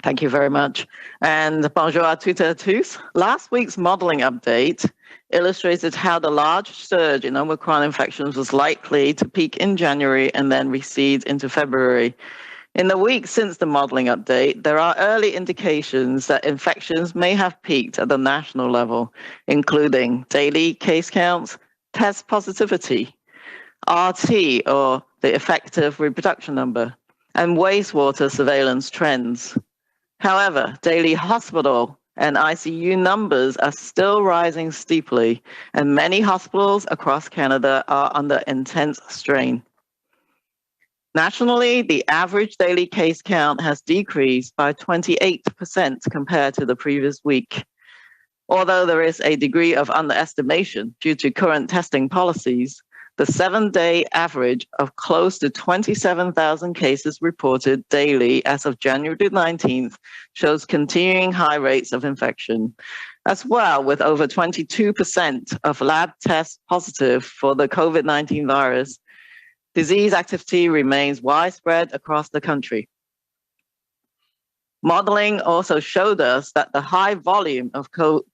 Thank you very much. And bonjour à toutes et à tous. Last week's modeling update illustrated how the large surge in Omicron infections was likely to peak in January and then recede into February. In the week since the modeling update, there are early indications that infections may have peaked at the national level, including daily case counts, test positivity, RT, or the effective reproduction number, and wastewater surveillance trends. However, daily hospital and ICU numbers are still rising steeply, and many hospitals across Canada are under intense strain. Nationally, the average daily case count has decreased by 28% compared to the previous week. Although there is a degree of underestimation due to current testing policies, the 7-day average of close to 27,000 cases reported daily as of January 19th shows continuing high rates of infection. As well, with over 22% of lab tests positive for the COVID-19 virus, disease activity remains widespread across the country. Modeling also showed us that the high volume of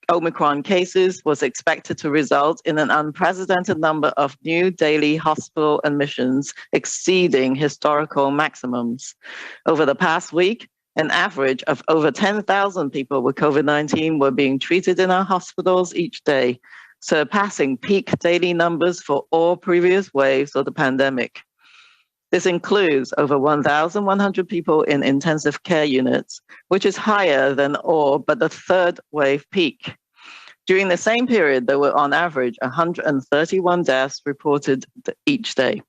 Omicron cases was expected to result in an unprecedented number of new daily hospital admissions exceeding historical maximums. Over the past week, an average of over 10,000 people with COVID-19 were being treated in our hospitals each day, surpassing peak daily numbers for all previous waves of the pandemic. This includes over 1,100 people in intensive care units, which is higher than all but the third wave peak. During the same period, there were on average 131 deaths reported each day.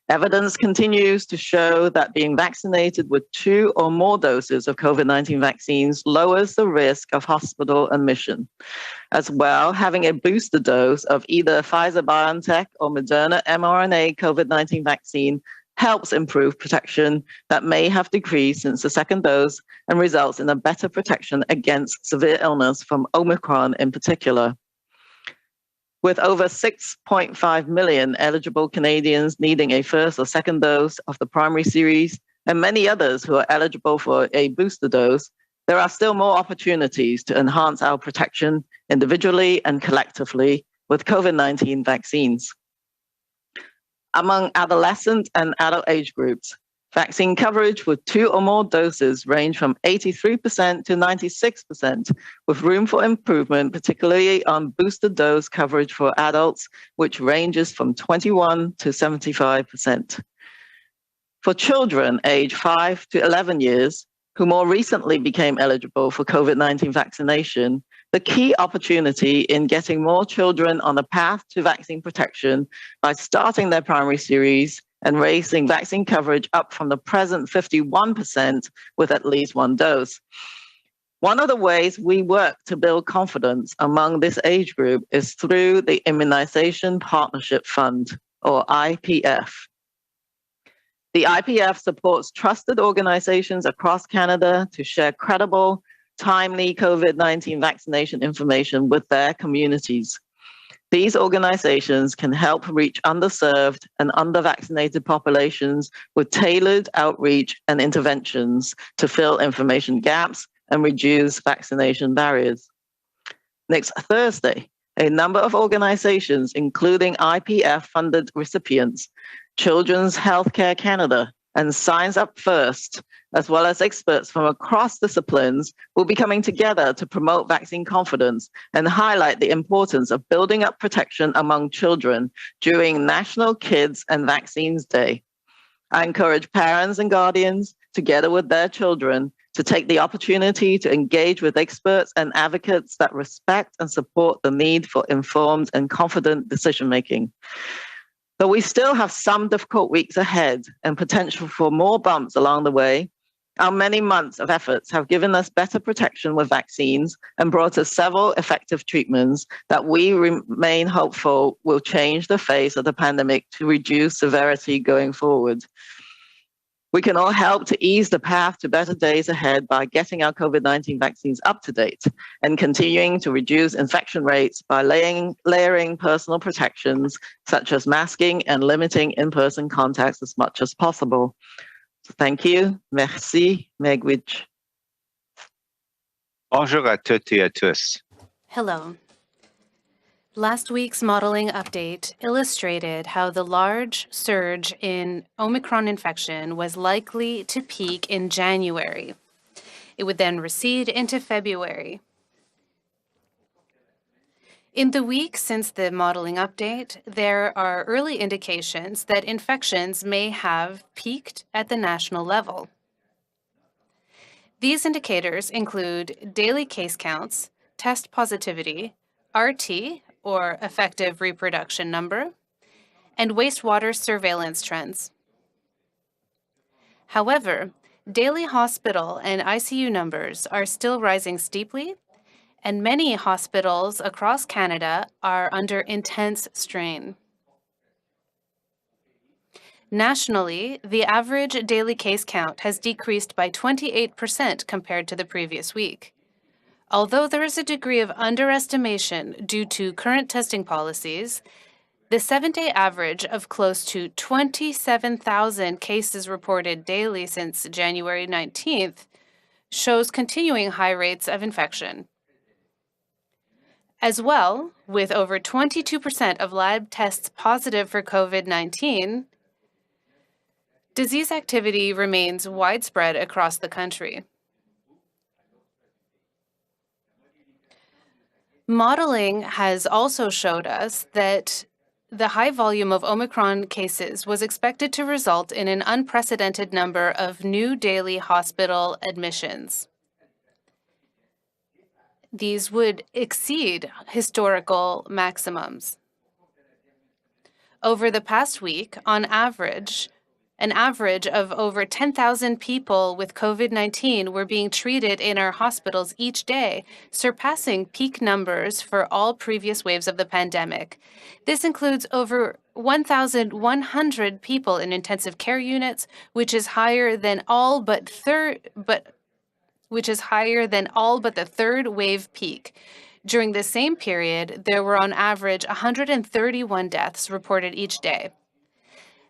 Evidence continues to show that being vaccinated with 2 or more doses of COVID-19 vaccines lowers the risk of hospital admission. As well, having a booster dose of either Pfizer-BioNTech or Moderna mRNA COVID-19 vaccine helps improve protection that may have decreased since the second dose and results in a better protection against severe illness from Omicron in particular. With over 6.5 million eligible Canadians needing a first or second dose of the primary series, and many others who are eligible for a booster dose, there are still more opportunities to enhance our protection individually and collectively with COVID-19 vaccines. Among adolescent and adult age groups, vaccine coverage with 2 or more doses range from 83% to 96%, with room for improvement, particularly on booster dose coverage for adults, which ranges from 21 to 75%. For children aged 5 to 11 years, who more recently became eligible for COVID-19 vaccination, the key opportunity in getting more children on the path to vaccine protection by starting their primary series and raising vaccine coverage up from the present 51% with at least 1 dose. One of the ways we work to build confidence among this age group is through the Immunization Partnership Fund, or IPF. The IPF supports trusted organizations across Canada to share credible, timely COVID-19 vaccination information with their communities. These organizations can help reach underserved and under-vaccinated populations with tailored outreach and interventions to fill information gaps and reduce vaccination barriers. Next Thursday, a number of organizations, including IPF-funded recipients, Children's Healthcare Canada, and Signs Up First, as well as experts from across disciplines, will be coming together to promote vaccine confidence and highlight the importance of building up protection among children during National Kids and Vaccines Day. I encourage parents and guardians, together with their children, to take the opportunity to engage with experts and advocates that respect and support the need for informed and confident decision-making. Though we still have some difficult weeks ahead and potential for more bumps along the way, our many months of efforts have given us better protection with vaccines and brought us several effective treatments that we remain hopeful will change the face of the pandemic to reduce severity going forward. We can all help to ease the path to better days ahead by getting our COVID-19 vaccines up to date and continuing to reduce infection rates by layering personal protections such as masking and limiting in-person contacts as much as possible. Thank you. Merci, Megwitch. Bonjour à toutes et à tous. Hello. Last week's modeling update illustrated how the large surge in Omicron infection was likely to peak in January. It would then recede into February. In the week since the modeling update, there are early indications that infections may have peaked at the national level. These indicators include daily case counts, test positivity, RT, or effective reproduction number, and wastewater surveillance trends. However, daily hospital and ICU numbers are still rising steeply, and many hospitals across Canada are under intense strain. Nationally, the average daily case count has decreased by 28% compared to the previous week. Although there is a degree of underestimation due to current testing policies, the 7-day average of close to 27,000 cases reported daily since January 19th shows continuing high rates of infection. As well, with over 22% of lab tests positive for COVID-19, disease activity remains widespread across the country. Modeling has also showed us that the high volume of Omicron cases was expected to result in an unprecedented number of new daily hospital admissions. These would exceed historical maximums. Over the past week, on average, an average of over 10,000 people with COVID-19 were being treated in our hospitals each day, surpassing peak numbers for all previous waves of the pandemic. This includes over 1,100 people in intensive care units, which is higher than all but the third wave peak. During the same period, there were on average 131 deaths reported each day.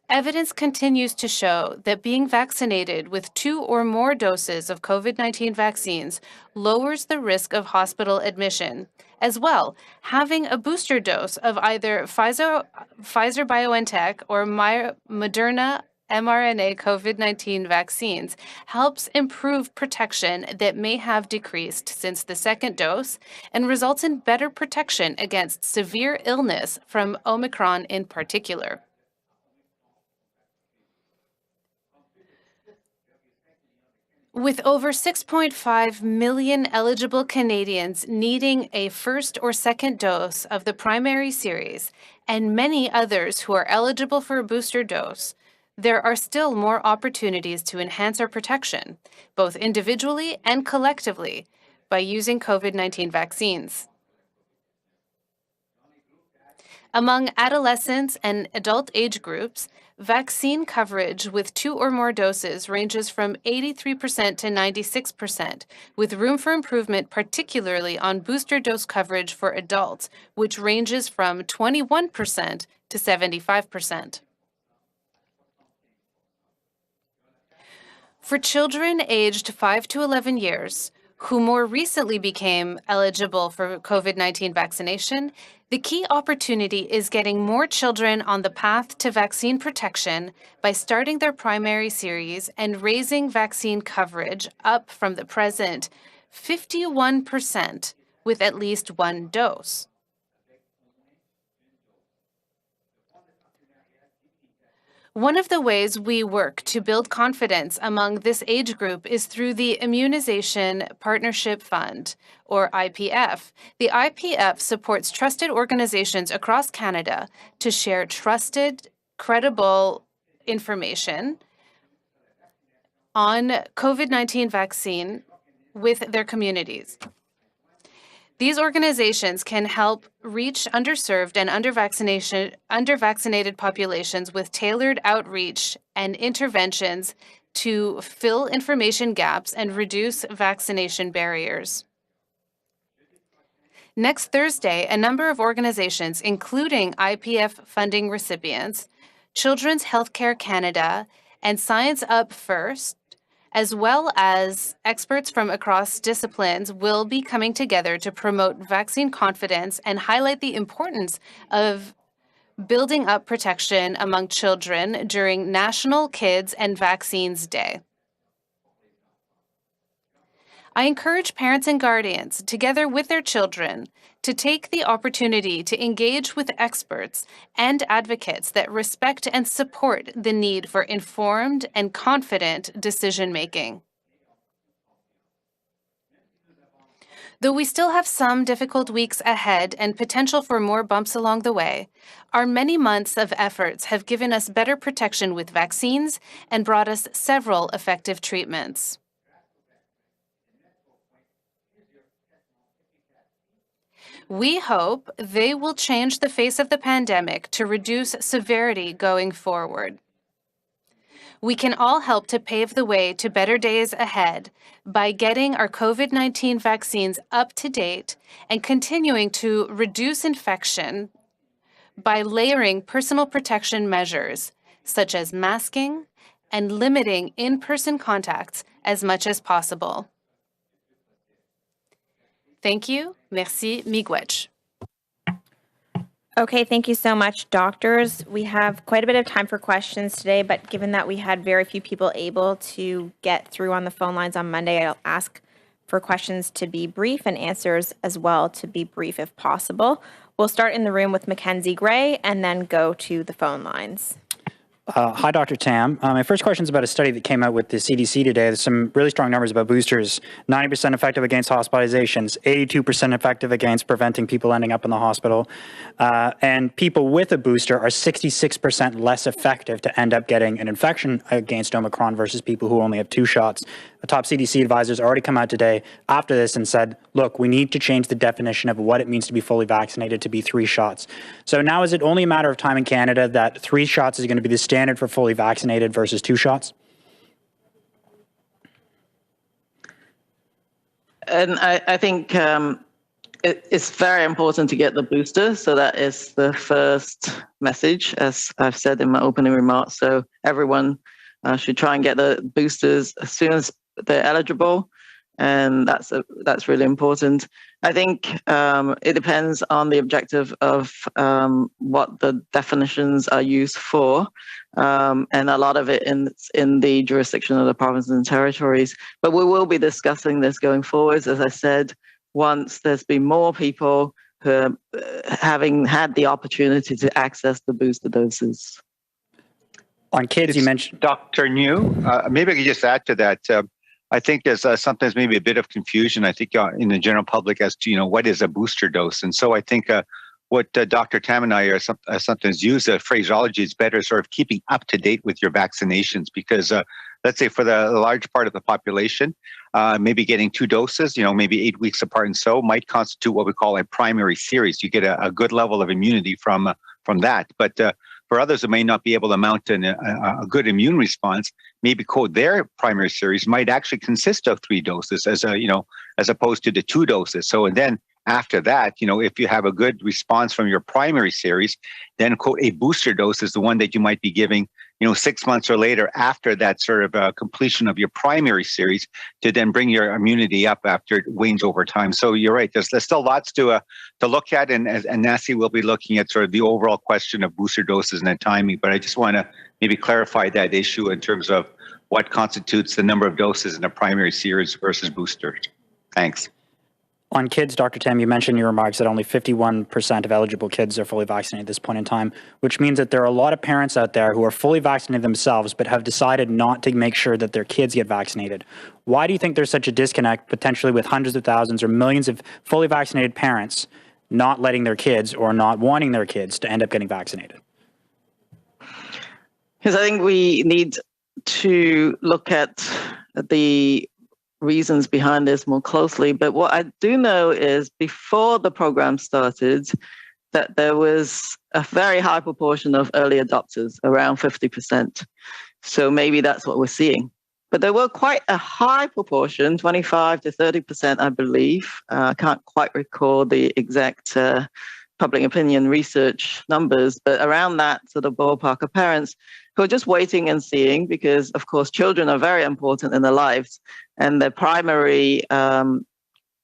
Evidence continues to show that being vaccinated with 2 or more doses of COVID-19 vaccines lowers the risk of hospital admission. As well, having a booster dose of either Pfizer-BioNTech or Moderna mRNA COVID-19 vaccines helps improve protection that may have decreased since the second dose and results in better protection against severe illness from Omicron in particular. With over 6.5 million eligible Canadians needing a first or second dose of the primary series, and many others who are eligible for a booster dose, there are still more opportunities to enhance our protection, both individually and collectively, by using COVID-19 vaccines. Among adolescents and adult age groups, vaccine coverage with 2 or more doses ranges from 83% to 96%, with room for improvement particularly on booster dose coverage for adults, which ranges from 21% to 75%. For children aged 5 to 11 years, who more recently became eligible for COVID-19 vaccination, the key opportunity is getting more children on the path to vaccine protection by starting their primary series and raising vaccine coverage up from the present 51% with at least 1 dose. One of the ways we work to build confidence among this age group is through the Immunization Partnership Fund, or IPF. The IPF supports trusted organizations across Canada to share trusted, credible information on COVID-19 vaccine with their communities. These organizations can help reach underserved and undervaccinated populations with tailored outreach and interventions to fill information gaps and reduce vaccination barriers. Next Thursday, a number of organizations, including IPF funding recipients, Children's Healthcare Canada, and Science Up First, as well as experts from across disciplines, will be coming together to promote vaccine confidence and highlight the importance of building up protection among children during National Kids and Vaccines Day. I encourage parents and guardians, together with their children, to take the opportunity to engage with experts and advocates that respect and support the need for informed and confident decision-making. Though we still have some difficult weeks ahead and potential for more bumps along the way, our many months of efforts have given us better protection with vaccines and brought us several effective treatments. We hope they will change the face of the pandemic to reduce severity going forward. We can all help to pave the way to better days ahead by getting our COVID-19 vaccines up to date and continuing to reduce infection by layering personal protection measures, such as masking and limiting in-person contacts as much as possible. Thank you. Merci, miigwech. Okay, thank you so much, doctors. We have quite a bit of time for questions today, but given that we had very few people able to get through on the phone lines on Monday, I'll ask for questions to be brief and answers as well to be brief if possible. We'll start in the room with Mackenzie Gray and then go to the phone lines. Hi, Dr. Tam. My first question is about a study that came out with the CDC today. There's some really strong numbers about boosters. 90% effective against hospitalizations, 82% effective against preventing people ending up in the hospital. And people with a booster are 66% less effective to end up getting an infection against Omicron versus people who only have 2 shots. The top CDC advisors already come out today after this and said, look, we need to change the definition of what it means to be fully vaccinated to be 3 shots. So now is it only a matter of time in Canada that 3 shots is going to be the standard for fully vaccinated versus 2 shots? And I think it's very important to get the booster. So that is the first message, as I've said in my opening remarks. So everyone should try and get the boosters as soon as they're eligible. And that's really important. I think it depends on the objective of what the definitions are used for, and a lot of it in the jurisdiction of the provinces and territories. But we will be discussing this going forwards, as I said, once there's been more people who are having had the opportunity to access the booster doses. On kids, you mentioned... Dr. New, maybe I could just add to that. I think there's sometimes maybe a bit of confusion, I think, in the general public as to, what is a booster dose. And so I think what Dr. Tam and I are sometimes use the phraseology is better sort of keeping up to date with your vaccinations, because let's say for the large part of the population, maybe getting 2 doses, maybe 8 weeks apart and so might constitute what we call a primary series. You get a good level of immunity from that. But for others who may not be able to mount a good immune response, maybe their primary series might actually consist of 3 doses as opposed to the 2 doses. So, and then after that, if you have a good response from your primary series, then a booster dose is the one that you might be giving, 6 months or later after that sort of completion of your primary series to then bring your immunity up after it wanes over time. So you're right. There's still lots to look at, and Nancy will be looking at sort of the overall question of booster doses and the timing. But I just want to maybe clarify that issue in terms of what constitutes the number of doses in a primary series versus boosters. Thanks. On kids, Dr. Tam, you mentioned in your remarks that only 51% of eligible kids are fully vaccinated at this point in time, which means that there are a lot of parents out there who are fully vaccinated themselves but have decided not to make sure that their kids get vaccinated. Why do you think there's such a disconnect potentially with hundreds of thousands or millions of fully vaccinated parents not letting their kids or not wanting their kids to end up getting vaccinated? Because I think we need to look at the reasons behind this more closely. But what I do know is before the program started, that there was a very high proportion of early adopters, around 50%. So maybe that's what we're seeing. But there were quite a high proportion, 25 to 30%, I believe. I can't quite recall the exact public opinion research numbers, but around that sort of ballpark of parents who are just waiting and seeing because, of course, children are very important in their lives. And the primary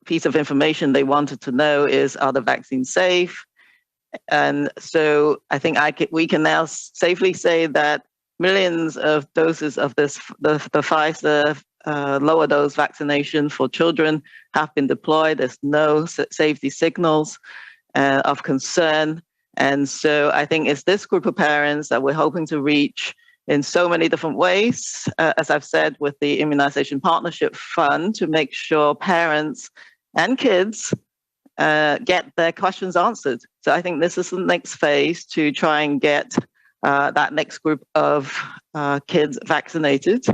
piece of information they wanted to know is, are the vaccines safe? And so I think we can now safely say that millions of doses of the Pfizer lower dose vaccination for children have been deployed. There's no safety signals of concern. And so I think it's this group of parents that we're hoping to reach in so many different ways, as I've said, with the Immunization Partnership Fund, to make sure parents and kids get their questions answered. So I think this is the next phase to try and get that next group of kids vaccinated.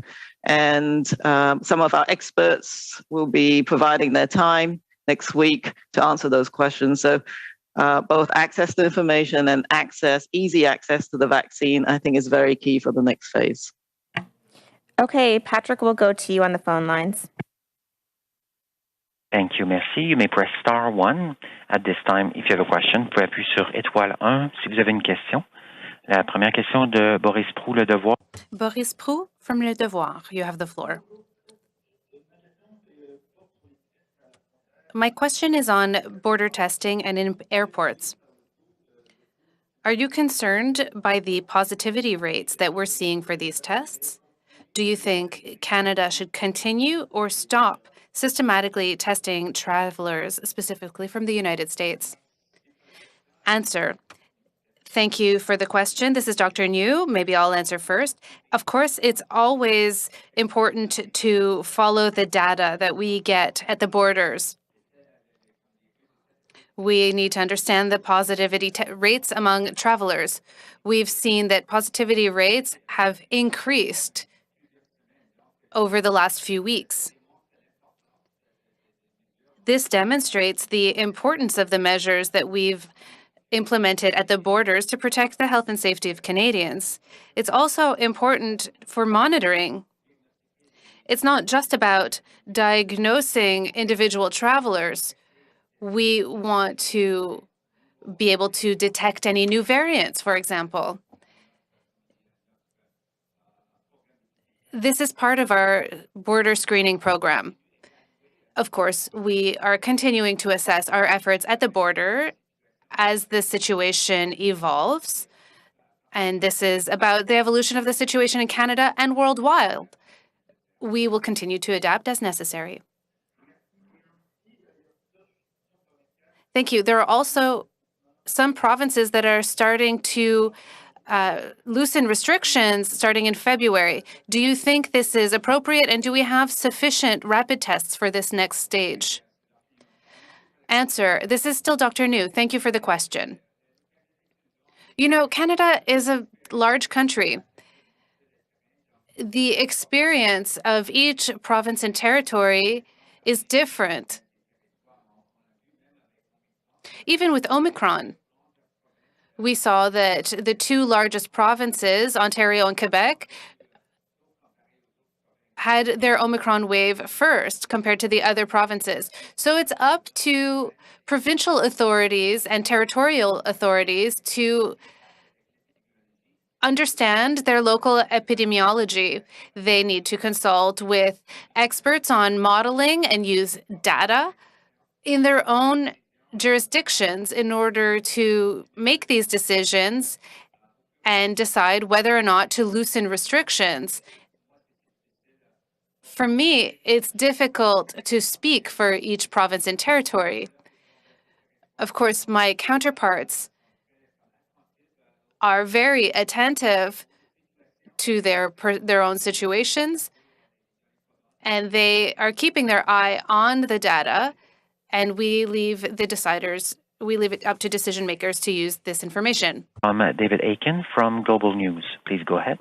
And some of our experts will be providing their time next week to answer those questions. So both access to information and easy access to the vaccine, I think is very key for the next phase. Okay, Patrick, we'll go to you on the phone lines. Thank you, merci. You may press star 1 at this time if you have a question. Vous pouvez appuyer sur étoile 1 si vous avez une question. La première question de Boris Proulx, Le Devoir. Boris Proulx from Le Devoir, you have the floor. My question is on border testing and in airports. Are you concerned by the positivity rates that we're seeing for these tests? Do you think Canada should continue or stop systematically testing travelers, specifically from the United States? Answer. Thank you for the question. This is Dr. New. Maybe I'll answer first. Of course, it's always important to follow the data that we get at the borders. We need to understand the positivity rates among travelers. We've seen that positivity rates have increased over the last few weeks. This demonstrates the importance of the measures that we've implemented at the borders to protect the health and safety of Canadians. It's also important for monitoring. It's not just about diagnosing individual travelers. We want to be able to detect any new variants, for example. This is part of our border screening program. Of course, we are continuing to assess our efforts at the border as the situation evolves. And this is about the evolution of the situation in Canada and worldwide. We will continue to adapt as necessary. Thank you. There are also some provinces that are starting to loosen restrictions starting in February. Do you think this is appropriate, and do we have sufficient rapid tests for this next stage? Answer. This is still Dr. New. Thank you for the question. You know, Canada is a large country. The experience of each province and territory is different. Even with Omicron, we saw that the two largest provinces, Ontario and Quebec, had their Omicron wave first compared to the other provinces. So it's up to provincial authorities and territorial authorities to understand their local epidemiology. They need to consult with experts on modeling and use data in their own jurisdictions in order to make these decisions and decide whether or not to loosen restrictions. For me, it's difficult to speak for each province and territory. Of course, my counterparts are very attentive to their own situations, and they are keeping their eye on the data. And we leave it up to decision makers to use this information. David Aiken from Global News. Please go ahead.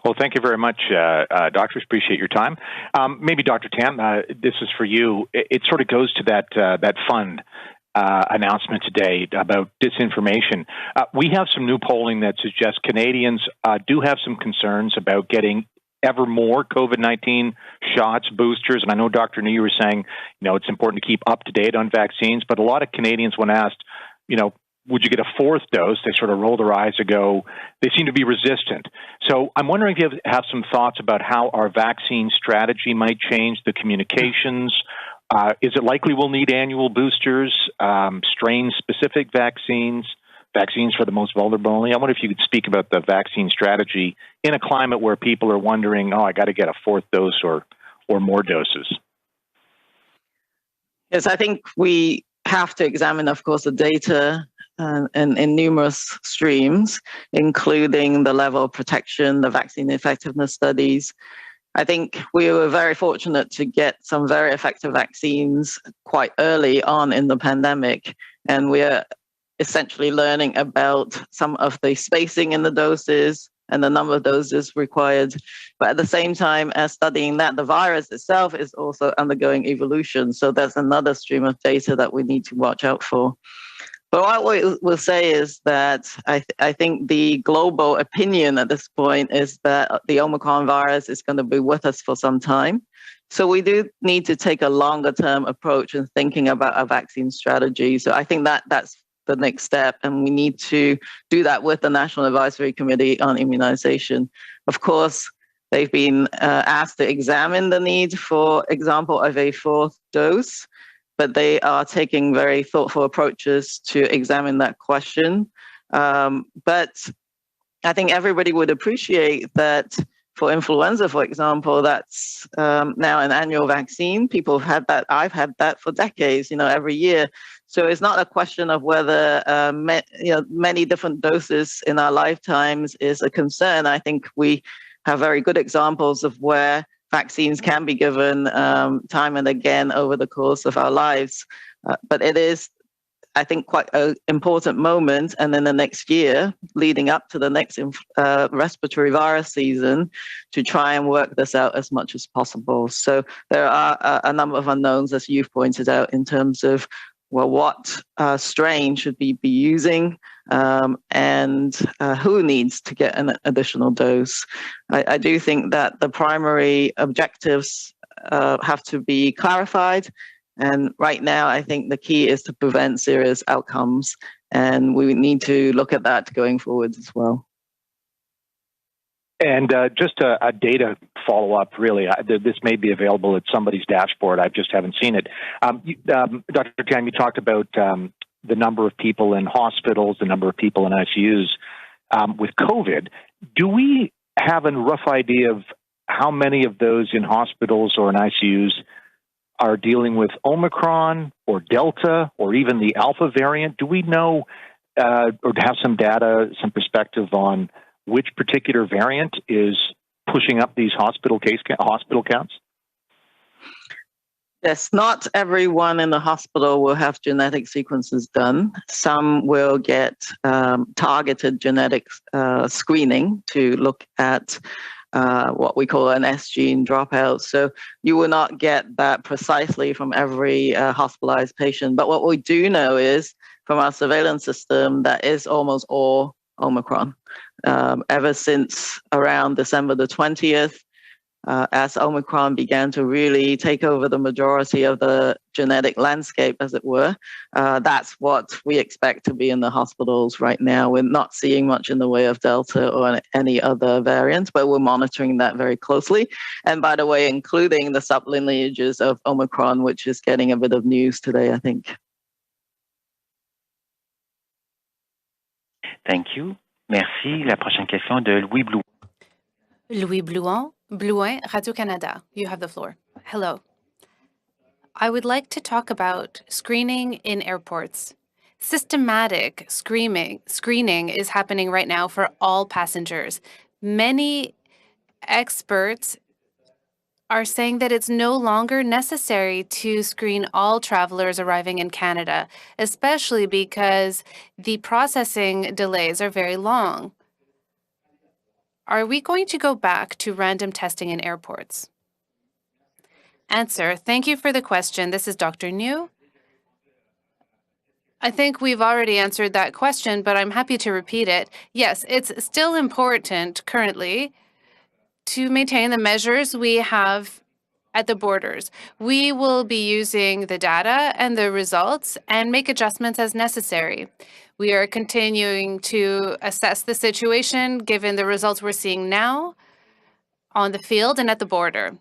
Well, thank you very much, doctors. Appreciate your time. Maybe Dr. Tam, this is for you. It sort of goes to that fund announcement today about disinformation. We have some new polling that suggests Canadians do have some concerns about getting ever more COVID-19 shots, boosters. And I know, Dr. New, you were saying, it's important to keep up to date on vaccines, but a lot of Canadians, when asked, would you get a fourth dose? They sort of roll their eyes and go, they seem to be resistant. So I'm wondering if you have some thoughts about how our vaccine strategy might change, the communications. Is it likely we'll need annual boosters, strain-specific vaccines for the most vulnerable only? I wonder if you could speak about the vaccine strategy in a climate where people are wondering, oh, I got to get a fourth dose or more doses. Yes, I think we have to examine, of course, the data in numerous streams, including the level of protection, the vaccine effectiveness studies. I think we were very fortunate to get some very effective vaccines quite early on in the pandemic, and we're essentially learning about some of the spacing in the doses and the number of doses required. But at the same time as studying that, the virus itself is also undergoing evolution. So that's another stream of data that we need to watch out for. But what we will say is that I think the global opinion at this point is that the Omicron virus is going to be with us for some time. So we do need to take a longer term approach in thinking about a vaccine strategy. So I think that's the next step, and we need to do that with the National Advisory Committee on Immunization. Of course, they've been asked to examine the need, for example, of a fourth dose, but they are taking very thoughtful approaches to examine that question. But I think everybody would appreciate that for influenza, for example, that's now an annual vaccine. People have had that. I've had that for decades, every year. So it's not a question of whether many different doses in our lifetimes is a concern. I think we have very good examples of where vaccines can be given time and again over the course of our lives. But it is, I think, quite an important moment. And then the next year, leading up to the next respiratory virus season, to try and work this out as much as possible. So there are a number of unknowns, as you've pointed out, in terms of, well, what strain should we be using and who needs to get an additional dose. I do think that the primary objectives have to be clarified. And right now, I think the key is to prevent serious outcomes. And we need to look at that going forward as well. And just a data follow-up, really. This may be available at somebody's dashboard. I just haven't seen it. Dr. Tam, you talked about the number of people in hospitals, the number of people in ICUs with COVID. Do we have a rough idea of how many of those in hospitals or in ICUs are dealing with Omicron or Delta or even the Alpha variant? Do we know or have some data, some perspective on which particular variant is pushing up these hospital counts? Yes, not everyone in the hospital will have genetic sequences done. Some will get targeted genetic screening to look at what we call an S gene dropout. So you will not get that precisely from every hospitalized patient. But what we do know is from our surveillance system that is almost all Omicron. Ever since around December the 20th, as Omicron began to really take over the majority of the genetic landscape, as it were, that's what we expect to be in the hospitals right now. We're not seeing much in the way of Delta or any other variants, but we're monitoring that very closely. And by the way, including the sublineages of Omicron, which is getting a bit of news today, I think. Thank you. Merci. La prochaine question de Louis Blouin. Louis Blouin, Radio-Canada. You have the floor. Hello. I would like to talk about screening in airports. Systematic screening is happening right now for all passengers. Many experts are saying that it's no longer necessary to screen all travelers arriving in Canada, especially because the processing delays are very long. Are we going to go back to random testing in airports? Answer. Thank you for the question. This is Dr. New. I think we've already answered that question, but I'm happy to repeat it. Yes, it's still important currently to maintain the measures we have at the borders. We will be using the data and the results and make adjustments as necessary. We are continuing to assess the situation given the results we're seeing now on the field and at the border.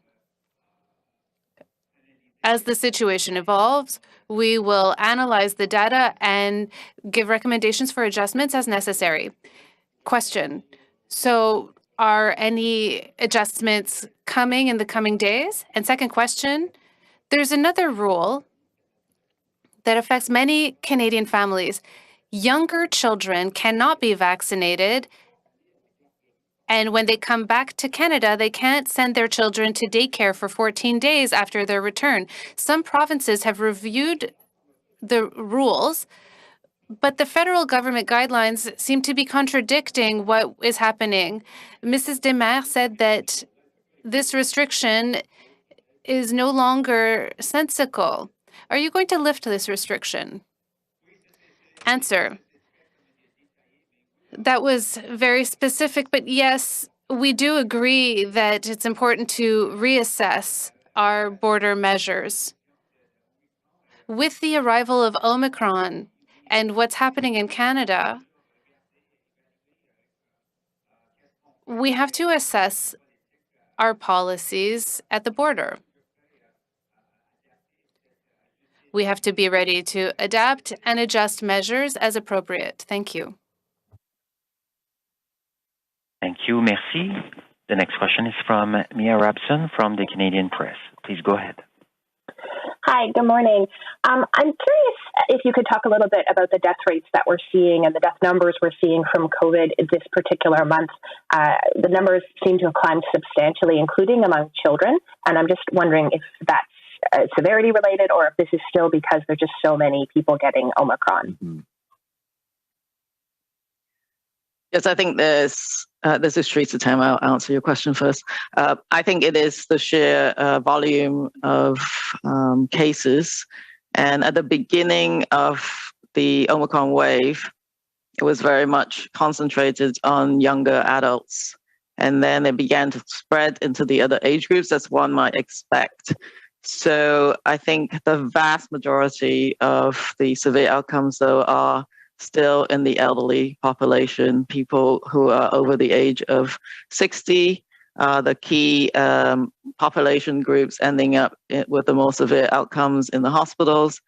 As the situation evolves, we will analyze the data and give recommendations for adjustments as necessary. Question. So are any adjustments coming in the coming days? And second question, there's another rule that affects many Canadian families. Younger children cannot be vaccinated, and when they come back to Canada, they can't send their children to daycare for 14 days after their return. Some provinces have reviewed the rules, but the federal government guidelines seem to be contradicting what is happening. Mrs. Demers said that this restriction is no longer sensical. Are you going to lift this restriction? Answer. That was very specific, but yes, we do agree that it's important to reassess our border measures. With the arrival of Omicron and what's happening in Canada, we have to assess our policies at the border. We have to be ready to adapt and adjust measures as appropriate. Thank you. Thank you. Merci. The next question is from Mia Rabson from the Canadian Press. Please go ahead. Hi, good morning. I'm curious if you could talk a little bit about the death rates that we're seeing and the death numbers we're seeing from COVID this particular month. The numbers seem to have climbed substantially, including among children. And I'm just wondering if that's severity related or if this is still because there are just so many people getting Omicron. Mm-hmm. Yes, I think this is Teresa Tam. I'll answer your question first. I think it is the sheer volume of cases. And at the beginning of the Omicron wave, it was very much concentrated on younger adults. And then it began to spread into the other age groups, as one might expect. So I think the vast majority of the severe outcomes, though, are still in the elderly population, people who are over the age of 60, the key population groups ending up with the more severe outcomes in the hospitals.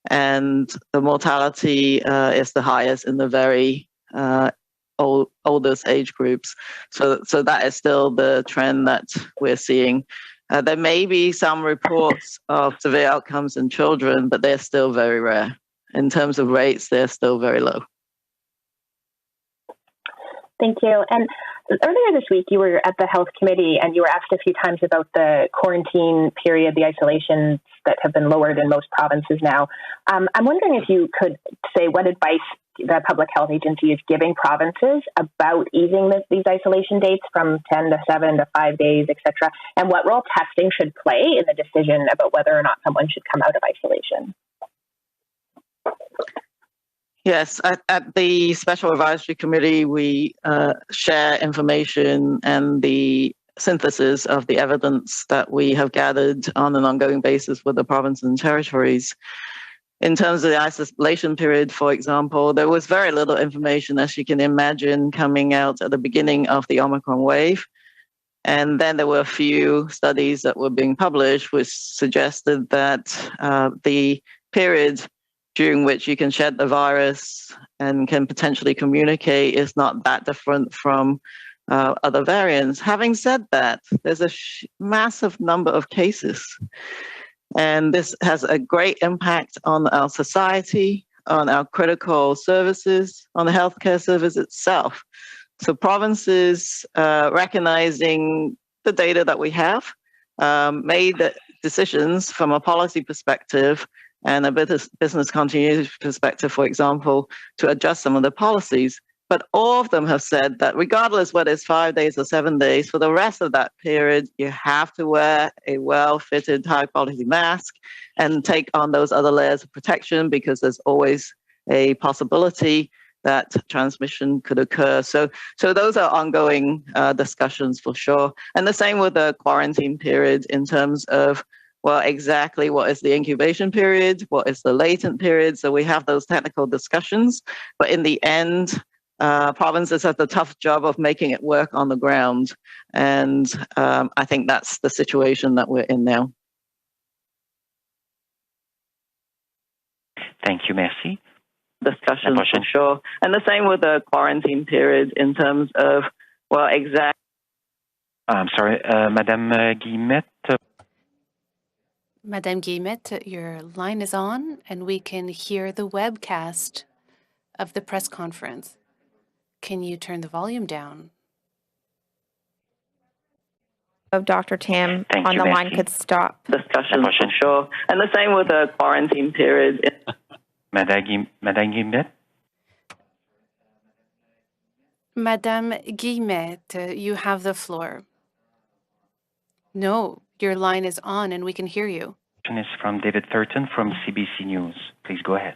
And the mortality is the highest in the very oldest age groups. So that is still the trend that we're seeing. There may be some reports of severe outcomes in children, but they're still very rare. In terms of rates, they're still very low. Thank you. And earlier this week, you were at the Health Committee and you were asked a few times about the quarantine period, the isolations that have been lowered in most provinces now. I'm wondering if you could say what advice the Public Health Agency is giving provinces about easing these isolation dates from 10 to 7 to 5 days, et cetera, and what role testing should play in the decision about whether or not someone should come out of isolation. Yes, at the Special Advisory Committee, we share information and the synthesis of the evidence that we have gathered on an ongoing basis with the provinces and territories. In terms of the isolation period, for example, there was very little information, as you can imagine, coming out at the beginning of the Omicron wave. And then there were a few studies that were being published which suggested that the period during which you can shed the virus and can potentially communicate is not that different from other variants. Having said that, there's a massive number of cases. And this has a great impact on our society, on our critical services, on the healthcare service itself. So provinces, recognizing the data that we have, made decisions from a policy perspective and a business continuity perspective, for example, to adjust some of the policies. But all of them have said that regardless whether it's 5 days or 7 days, for the rest of that period, you have to wear a well-fitted, high-quality mask and take on those other layers of protection because there's always a possibility that transmission could occur. So those are ongoing discussions for sure. And the same with the quarantine period in terms of, well, exactly what is the incubation period? What is the latent period? So we have those technical discussions, but in the end, provinces have the tough job of making it work on the ground. And I think that's the situation that we're in now. Thank you, merci. Discussion for sure. And the same with the quarantine period in terms of, well, exactly. I'm sorry, Madame Guillemette. Madame Guillemette, your line is on, and we can hear the webcast of the press conference. Can you turn the volume down? Of Dr. Tam Thank on you, the merci. line could stop. Discussion for sure. And the same with the quarantine period. Madame Guillemette. Madame Guillemette, you have the floor. No, your line is on and we can hear you. Question is from David Thurton from CBC News. Please go ahead.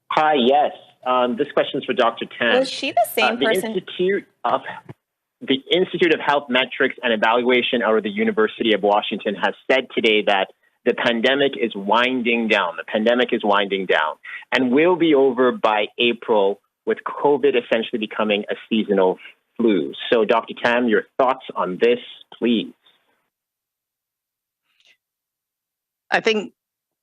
Hi, yes. This question is for Dr. Tam. Was she the same person? The Institute of Health Metrics and Evaluation out of the University of Washington has said today that the pandemic is winding down. The pandemic is winding down and will be over by April, with COVID essentially becoming a seasonal flu. So, Dr. Tam, your thoughts on this, please. I think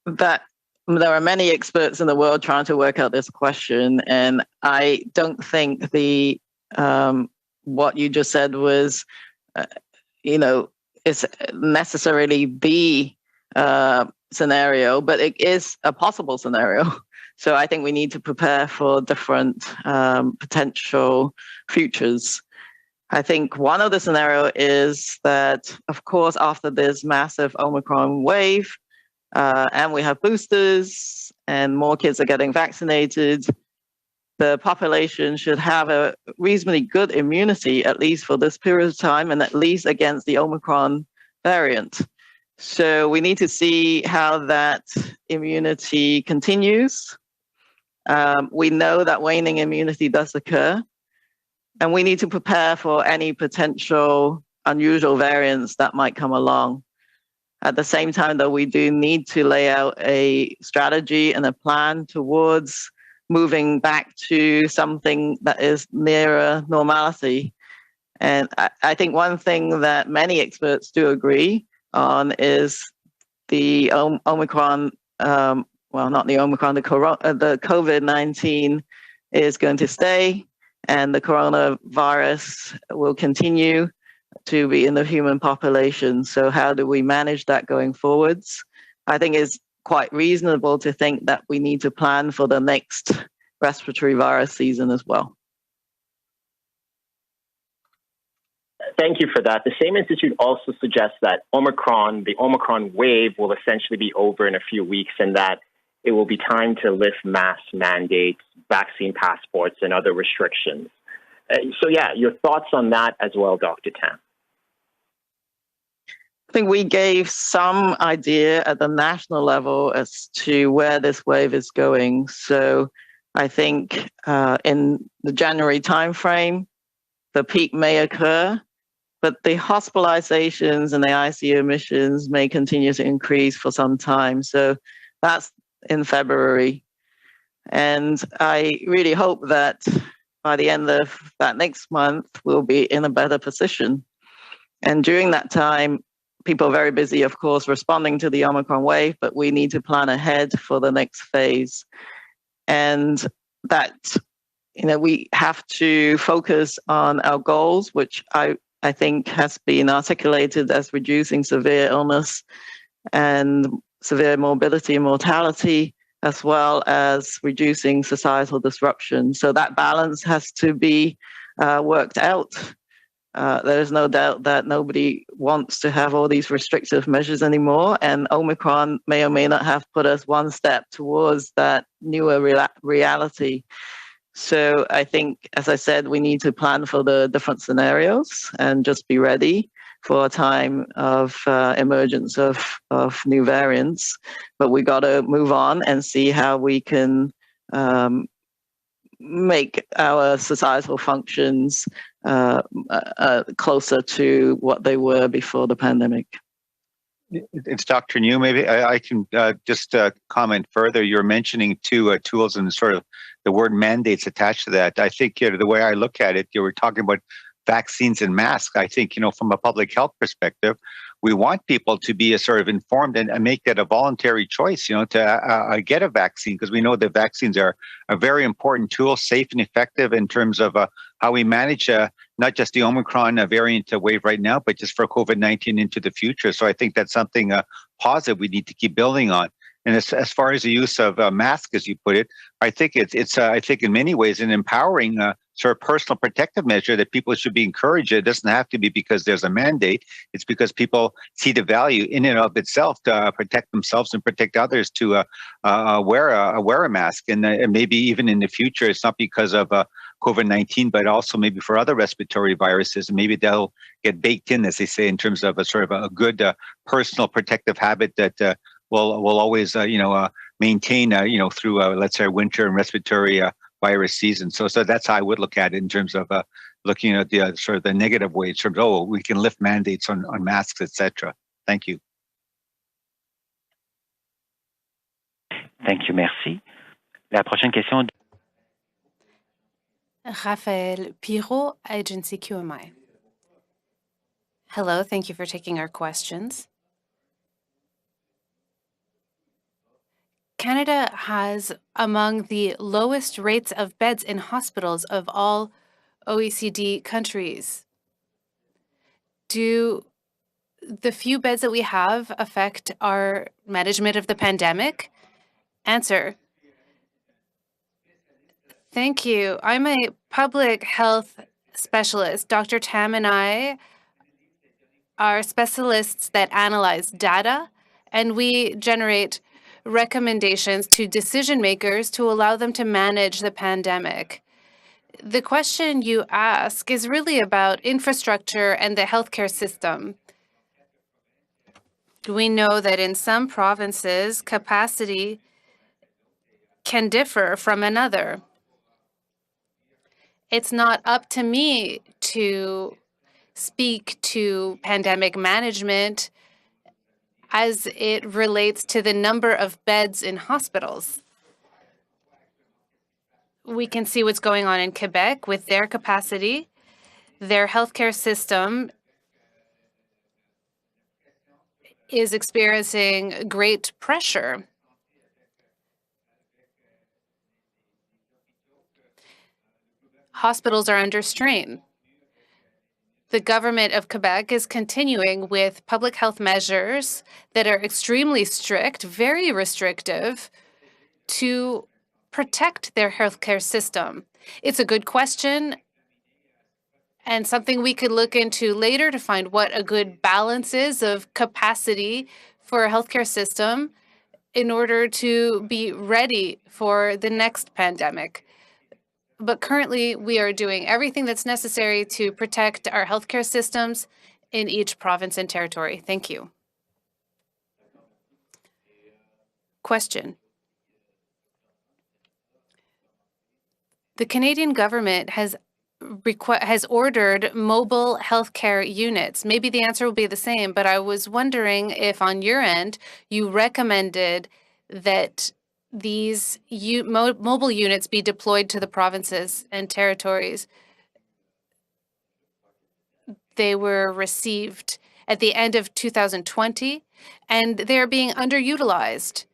that there are many experts in the world trying to work out this question, and I don't think the what you just said was, is necessarily the scenario, but it is a possible scenario. So I think we need to prepare for different potential futures. I think one of the scenario is that, of course, after this massive Omicron wave, and we have boosters and more kids are getting vaccinated, the population should have a reasonably good immunity, at least for this period of time, and at least against the Omicron variant. So we need to see how that immunity continues. We know that waning immunity does occur, and we need to prepare for any potential unusual variants that might come along. At the same time, though, we do need to lay out a strategy and a plan towards moving back to something that is nearer normality. And I think one thing that many experts do agree on is the Omicron, well, not the Omicron, the COVID-19 is going to stay, and the coronavirus will continue to be in the human population. So how do we manage that going forwards? I think it's quite reasonable to think that we need to plan for the next respiratory virus season as well. Thank you for that. The same institute also suggests that the Omicron wave will essentially be over in a few weeks, and that it will be time to lift mask mandates, vaccine passports, and other restrictions. So yeah, your thoughts on that as well, Dr. Tam. I think we gave some idea at the national level as to where this wave is going. So I think in the January timeframe, the peak may occur, but the hospitalizations and the ICU admissions may continue to increase for some time. So that's in February. And I really hope that by the end of that next month, we'll be in a better position. And during that time, people are very busy, of course, responding to the Omicron wave, but we need to plan ahead for the next phase. And that, we have to focus on our goals, which I think has been articulated as reducing severe illness and severe morbidity and mortality, as well as reducing societal disruption. So that balance has to be worked out. There is no doubt that nobody wants to have all these restrictive measures anymore, and Omicron may or may not have put us one step towards that newer reality. So I think, as I said, we need to plan for the different scenarios and just be ready for a time of emergence of new variants. But we got to move on and see how we can make our societal functions closer to what they were before the pandemic. It's Dr. New. Maybe I can just comment further. You're mentioning two tools and sort of the word mandates attached to that. I think the way I look at it, you were talking about vaccines and masks. I think, from a public health perspective, we want people to be sort of informed and make that a voluntary choice, to get a vaccine, because we know that vaccines are a very important tool, safe and effective in terms of how we manage not just the Omicron variant wave right now, but just for COVID-19 into the future. So I think that's something positive we need to keep building on. And as far as the use of masks, as you put it, I think it's I think in many ways an empowering sort of personal protective measure that people should be encouraged. It doesn't have to be because there's a mandate. It's because people see the value in and of itself to protect themselves and protect others to wear a mask. And maybe even in the future, it's not because of COVID-19, but also maybe for other respiratory viruses. And maybe they'll get baked in, as they say, in terms of a sort of a good personal protective habit that will always, maintain, through, let's say, winter and respiratory virus season. So that's how I would look at it in terms of looking at the sort of the negative way in terms of, we can lift mandates on masks, etc. Thank you. Thank you, merci. La prochaine question. Raphael Pirot, Agency QMI. Hello, thank you for taking our questions. Canada has among the lowest rates of beds in hospitals of all OECD countries. Do the few beds that we have affect our management of the pandemic? Answer. Thank you. I'm a public health specialist. Dr. Tam and I are specialists that analyze data, and we generate recommendations to decision makers to allow them to manage the pandemic. The question you ask is really about infrastructure and the healthcare system. We know that in some provinces, capacity can differ from another. It's not up to me to speak to pandemic management as it relates to the number of beds in hospitals. We can see what's going on in Quebec with their capacity. Their healthcare system is experiencing great pressure. Hospitals are under strain. The government of Quebec is continuing with public health measures that are extremely strict, very restrictive, to protect their healthcare system. It's a good question and something we could look into later to find what a good balance is of capacity for a healthcare system in order to be ready for the next pandemic. But currently, we are doing everything that's necessary to protect our healthcare systems in each province and territory. Thank you. Question. The Canadian government has ordered mobile healthcare units. Maybe the answer will be the same, but I was wondering if on your end you recommended that these mobile units be deployed to the provinces and territories. They were received at the end of 2020, and they're being underutilized.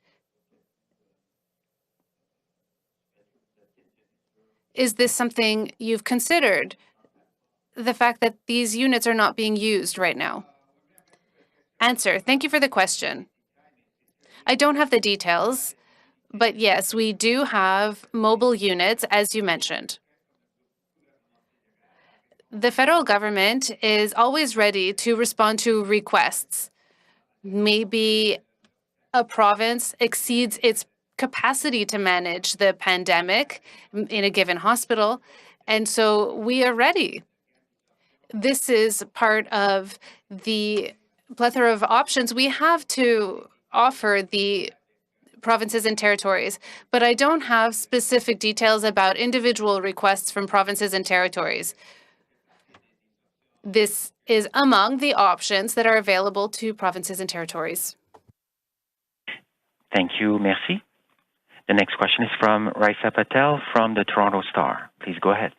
Is this something you've considered? The fact that these units are not being used right now? Answer. Thank you for the question. I don't have the details, but yes, we do have mobile units, as you mentioned. The federal government is always ready to respond to requests. Maybe a province exceeds its capacity to manage the pandemic in a given hospital, and so we are ready. this is part of the plethora of options we have to offer the provinces and territories, but I don't have specific details about individual requests from provinces and territories. This is among the options that are available to provinces and territories. Thank you. Merci. The next question is from Raisa Patel from the Toronto Star. Please go ahead.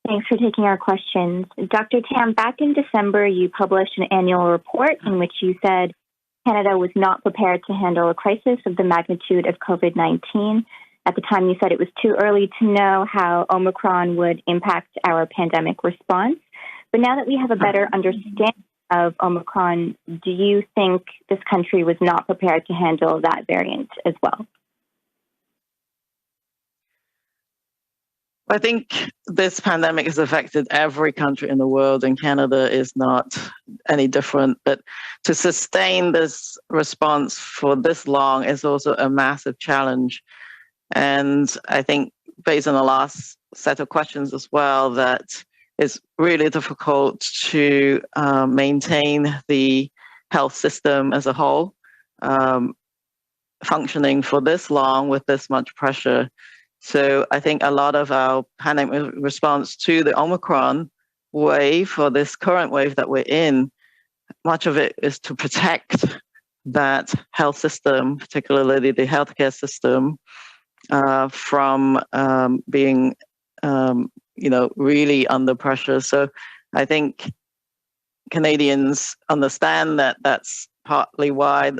Thanks for taking our questions. Dr. Tam, back in December, you published an annual report in which you said Canada was not prepared to handle a crisis of the magnitude of COVID-19. At the time, you said it was too early to know how Omicron would impact our pandemic response. But now that we have a better understanding of Omicron, do you think this country was not prepared to handle that variant as well? I think this pandemic has affected every country in the world, and Canada is not any different. But to sustain this response for this long is also a massive challenge. And I think, based on the last set of questions as well, that it's really difficult to maintain the health system as a whole functioning for this long with this much pressure. So I think a lot of our pandemic response to the Omicron wave, or this current wave that we're in, much of it is to protect that health system, particularly the healthcare system, from being, really under pressure. So I think Canadians understand that that's partly why,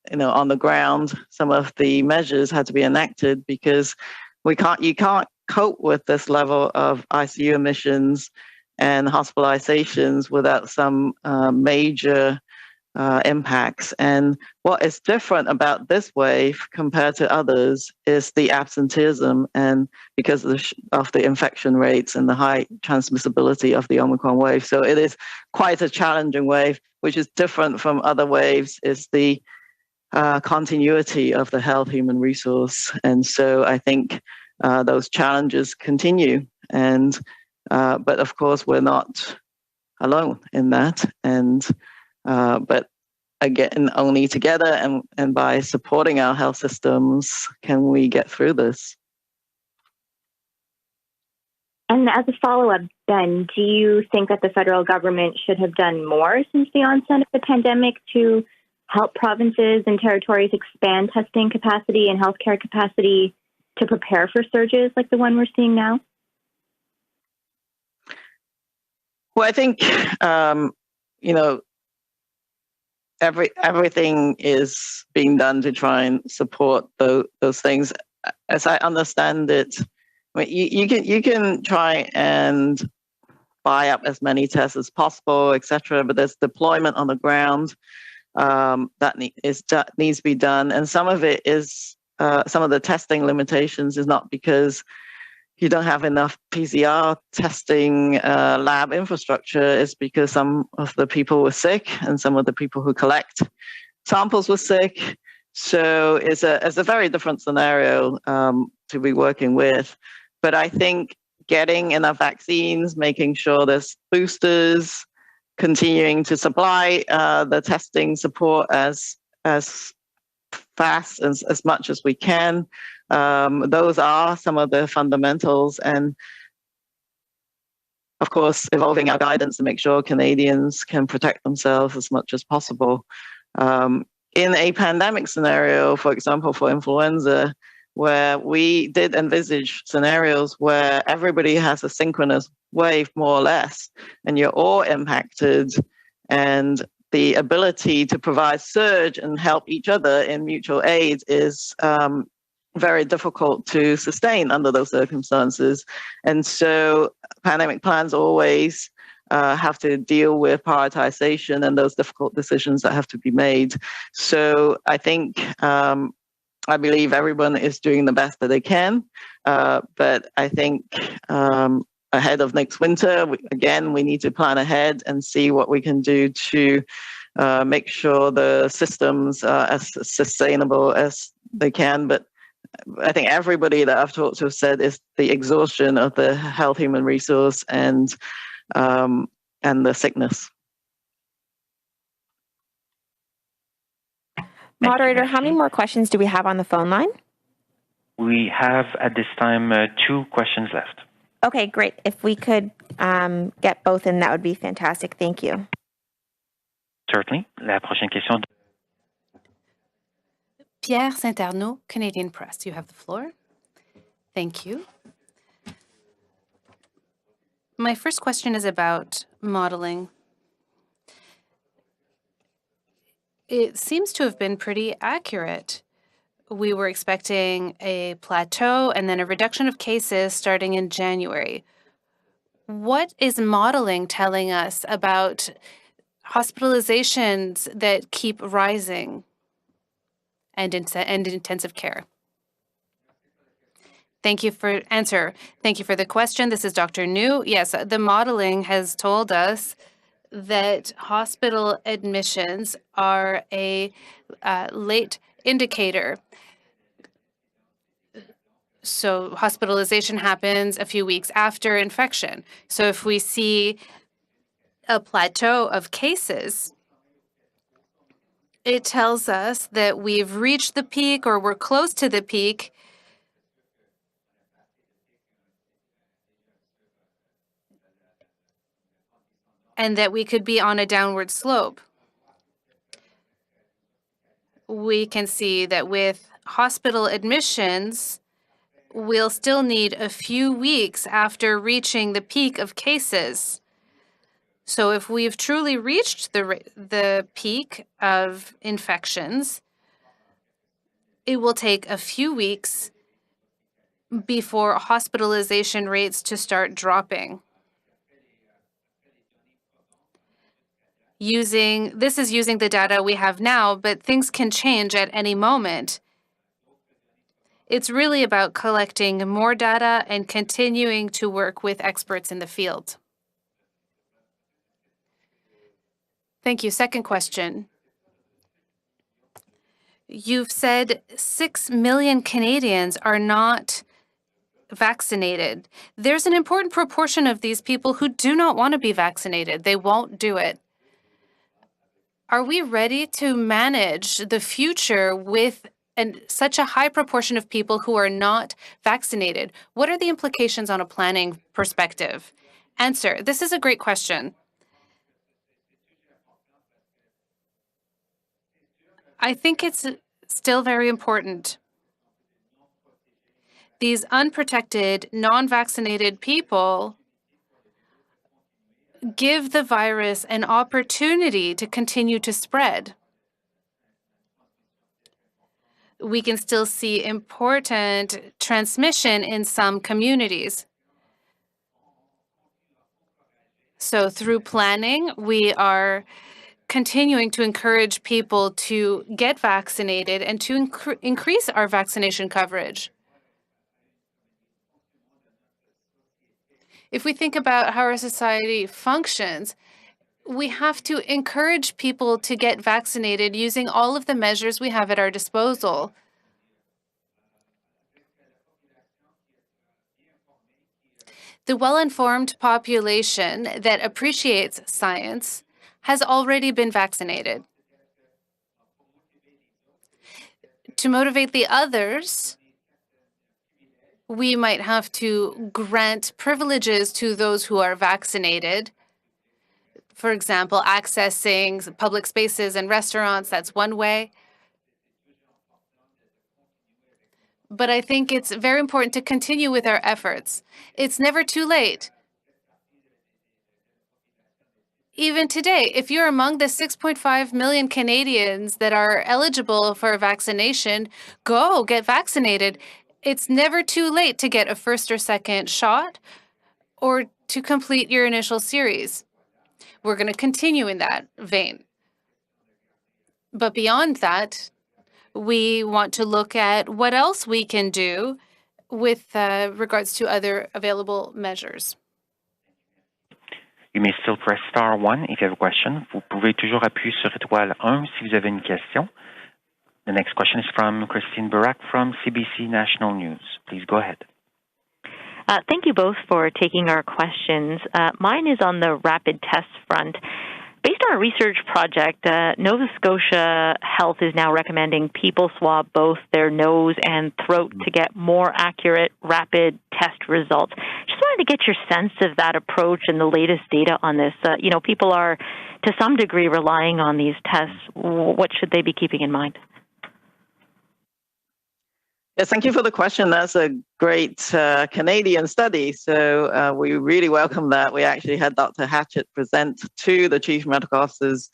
on the ground, some of the measures had to be enacted, because you can't cope with this level of ICU admissions and hospitalizations without some major impacts. And what is different about this wave compared to others is the absenteeism, and because of the infection rates and the high transmissibility of the Omicron wave. So it is quite a challenging wave. Which is different from other waves is the continuity of the health human resource. And so I think those challenges continue. And but of course, we're not alone in that. And but again, only together and by supporting our health systems can we get through this. And as a follow-up, then, do you think that the federal government should have done more since the onset of the pandemic to help provinces and territories expand testing capacity and healthcare capacity to prepare for surges like the one we're seeing now? Well, I think, everything is being done to try and support those things. As I understand it, you can try and buy up as many tests as possible, etc. But there's deployment on the ground that needs to be done, and some of it is some of the testing limitations is not because you don't have enough PCR testing lab infrastructure. It's because some of the people were sick and some of the people who collect samples were sick. So it's a very different scenario to be working with. But I think getting enough vaccines, making sure there's boosters, continuing to supply the testing support as fast as much as we can. Those are some of the fundamentals, and of course, evolving our guidance to make sure Canadians can protect themselves as much as possible. In a pandemic scenario, for example, for influenza, where we did envisage scenarios where everybody has a synchronous wave, more or less, and you're all impacted, and the ability to provide surge and help each other in mutual aid is very difficult to sustain under those circumstances. And so pandemic plans always have to deal with prioritization and those difficult decisions that have to be made. So I think, I believe everyone is doing the best that they can, but I think ahead of next winter, we need to plan ahead and see what we can do to make sure the systems are as sustainable as they can. But I think everybody that I've talked to said is the exhaustion of the health human resource and and the sickness. Moderator, how many more questions do we have on the phone line? We have at this time 2 questions left. Okay, great. If we could get both in, that would be fantastic. Thank you. Certainly. La prochaine question. Pierre Saint-Arnaud, Canadian Press. You have the floor. Thank you. My first question is about modeling. It seems to have been pretty accurate. We were expecting a plateau and then a reduction of cases starting in January. What is modeling telling us about hospitalizations that keep rising and intensive care? Thank you for answer. Thank you for the question. This is Dr. New. Yes, the modeling has told us that hospital admissions are a late indicator. So hospitalization happens a few weeks after infection. So if we see a plateau of cases, it tells us that we've reached the peak or we're close to the peak. And that we could be on a downward slope. We can see that with hospital admissions, we'll still need a few weeks after reaching the peak of cases. So if we've truly reached the peak of infections, it will take a few weeks before hospitalization rates to start dropping. This is using the data we have now, but things can change at any moment. It's really about collecting more data and continuing to work with experts in the field. Thank you. Second question. You've said 6 million Canadians are not vaccinated. There's an important proportion of these people who do not want to be vaccinated. They won't do it. Are we ready to manage the future with such a high proportion of people who are not vaccinated? What are the implications on a planning perspective? Answer. This is a great question. I think it's still very important. These unprotected, non-vaccinated people give the virus an opportunity to continue to spread. We can still see important transmission in some communities. So through planning, we are continuing to encourage people to get vaccinated and to increase our vaccination coverage. If we think about how our society functions, we have to encourage people to get vaccinated using all of the measures we have at our disposal. The well-informed population that appreciates science has already been vaccinated. To motivate the others, we might have to grant privileges to those who are vaccinated. For example, accessing public spaces and restaurants, that's one way. But I think it's very important to continue with our efforts. It's never too late. Even today, if you're among the 6.5 million Canadians that are eligible for vaccination, go get vaccinated. It's never too late to get a first or second shot or to complete your initial series. We're going to continue in that vein. But beyond that, we want to look at what else we can do with regards to other available measures. You may still press star 1 if you have a question. Vous pouvez toujours appuyer sur étoile 1 si vous avez une question. The next question is from Christine Barak from CBC National News. Please go ahead. Thank you both for taking our questions. Mine is on the rapid test front. Based on a research project, Nova Scotia Health is now recommending people swab both their nose and throat to get more accurate rapid test results. Just wanted to get your sense of that approach and the latest data on this. People are, to some degree, relying on these tests. What should they be keeping in mind? Yes, thank you for the question. That's a great Canadian study. So we really welcome that. We actually had Dr. Hatchett present to the Chief Medical Officers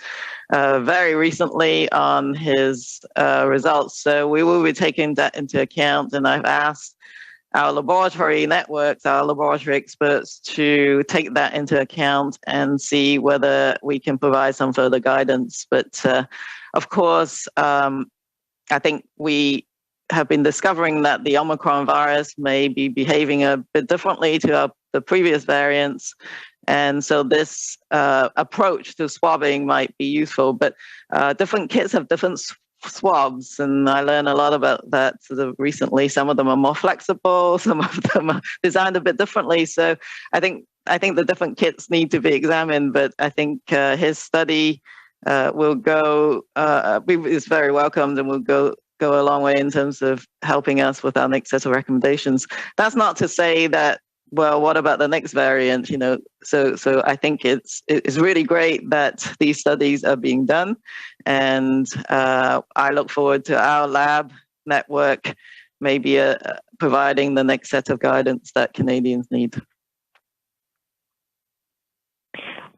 very recently on his results. So we will be taking that into account. And I've asked our laboratory networks, our laboratory experts to take that into account and see whether we can provide some further guidance. But of course, I think we have been discovering that the Omicron virus may be behaving a bit differently to the previous variants. And so this approach to swabbing might be useful, but different kits have different swabs. And I learned a lot about that sort of recently. Some of them are more flexible, some of them are designed a bit differently. So I think the different kits need to be examined, but I think his study will go, is very welcomed and will go a long way in terms of helping us with our next set of recommendations. That's not to say that, well, what about the next variant? So I think it's really great that these studies are being done, and I look forward to our lab network maybe providing the next set of guidance that Canadians need.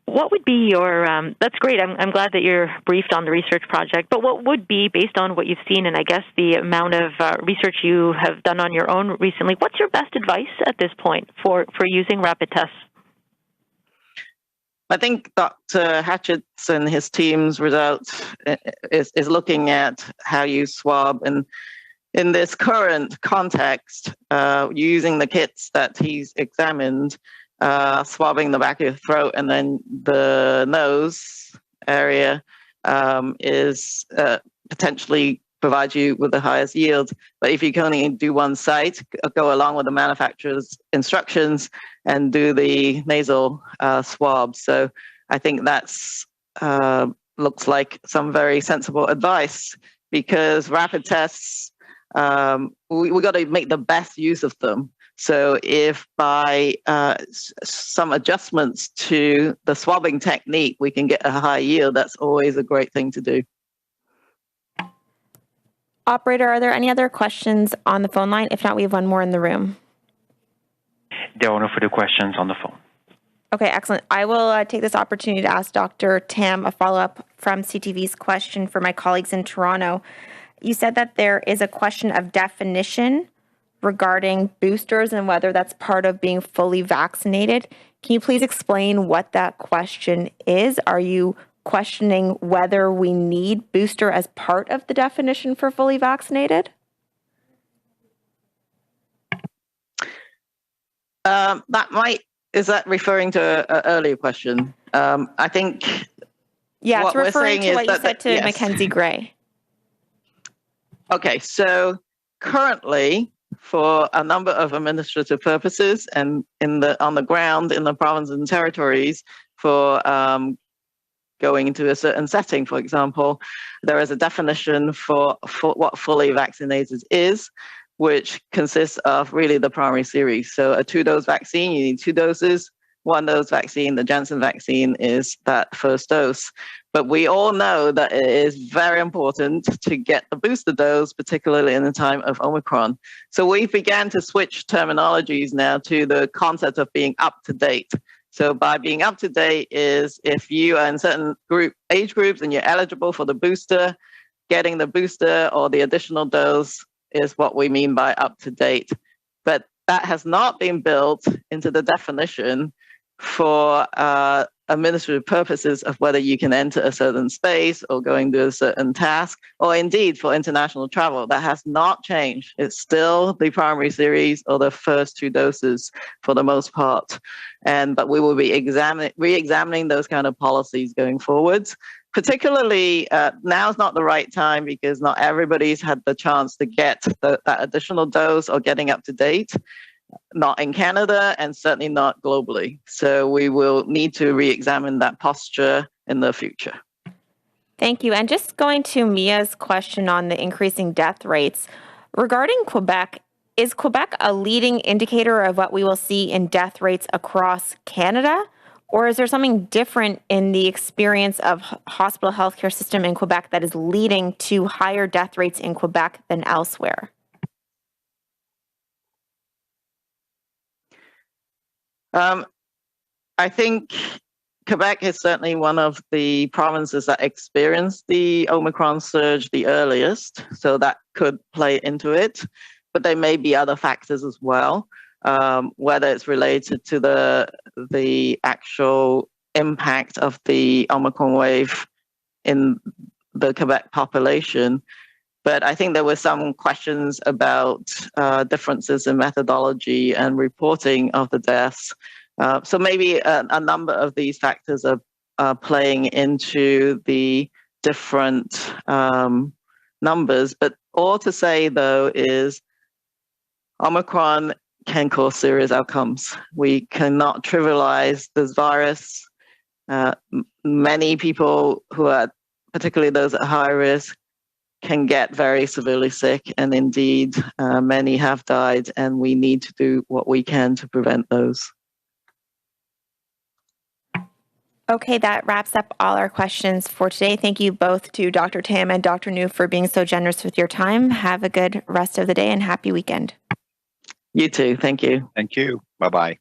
What would be your, that's great, I'm glad that you're briefed on the research project, but what would be, based on what you've seen and I guess the amount of research you have done on your own recently, what's your best advice at this point for using rapid tests? I think Dr. Hatchett's and his team's results is looking at how you swab, and in this current context, using the kits that he's examined, swabbing the back of your throat and then the nose area is potentially provide you with the highest yield. But if you can only do one site, go along with the manufacturer's instructions and do the nasal swab. So I think that's looks like some very sensible advice, because rapid tests, we got to make the best use of them. So if by some adjustments to the swabbing technique, we can get a high yield, that's always a great thing to do. Operator, are there any other questions on the phone line? If not, we have one more in the room. There are no further questions on the phone. Okay, excellent. I will take this opportunity to ask Dr. Tam a follow-up from CTV's question for my colleagues in Toronto. You said that there is a question of definition regarding boosters and whether that's part of being fully vaccinated. Can you please explain what that question is? Are you questioning whether we need booster as part of the definition for fully vaccinated? Is that referring to an earlier question? I think. Yeah, it's referring to what you said to Mackenzie Gray. Okay, so currently, for a number of administrative purposes and on the ground in the provinces and territories, for going into a certain setting, for example, there is a definition for what fully vaccinated is, which consists of really the primary series. So a 2-dose vaccine, you need 2 doses. 1-dose vaccine, the Janssen vaccine, is that first dose. But we all know that it is very important to get the booster dose, particularly in the time of Omicron. So we began to switch terminologies now to the concept of being up to date. So by being up to date is if you are in certain age groups and you're eligible for the booster, getting the booster or the additional dose is what we mean by up to date. But that has not been built into the definition for administrative purposes of whether you can enter a certain space or going to a certain task, or indeed for international travel. That has not changed. It's still the primary series or the first 2 doses for the most part. But we will be re-examining those kind of policies going forwards. Particularly, now is not the right time because not everybody's had the chance to get that additional dose or getting up to date. not in Canada and certainly not globally. So we will need to re-examine that posture in the future. Thank you. And just going to Mia's question on the increasing death rates, regarding Quebec, is Quebec a leading indicator of what we will see in death rates across Canada? Or is there something different in the experience of hospital healthcare system in Quebec that is leading to higher death rates in Quebec than elsewhere? I think Quebec is certainly one of the provinces that experienced the Omicron surge the earliest, so that could play into it. But there may be other factors as well, whether it's related to the actual impact of the Omicron wave in the Quebec population. But I think there were some questions about differences in methodology and reporting of the deaths. So maybe a number of these factors are playing into the different numbers. But all to say, though, is Omicron can cause serious outcomes. We cannot trivialize this virus. Many people who are, particularly those at high risk, can get very severely sick, and indeed many have died, and we need to do what we can to prevent those. Okay, that wraps up all our questions for today. Thank you both to Dr. Tam and Dr. New for being so generous with your time. Have a good rest of the day and happy weekend. You too. Thank you. Thank you. Bye-bye.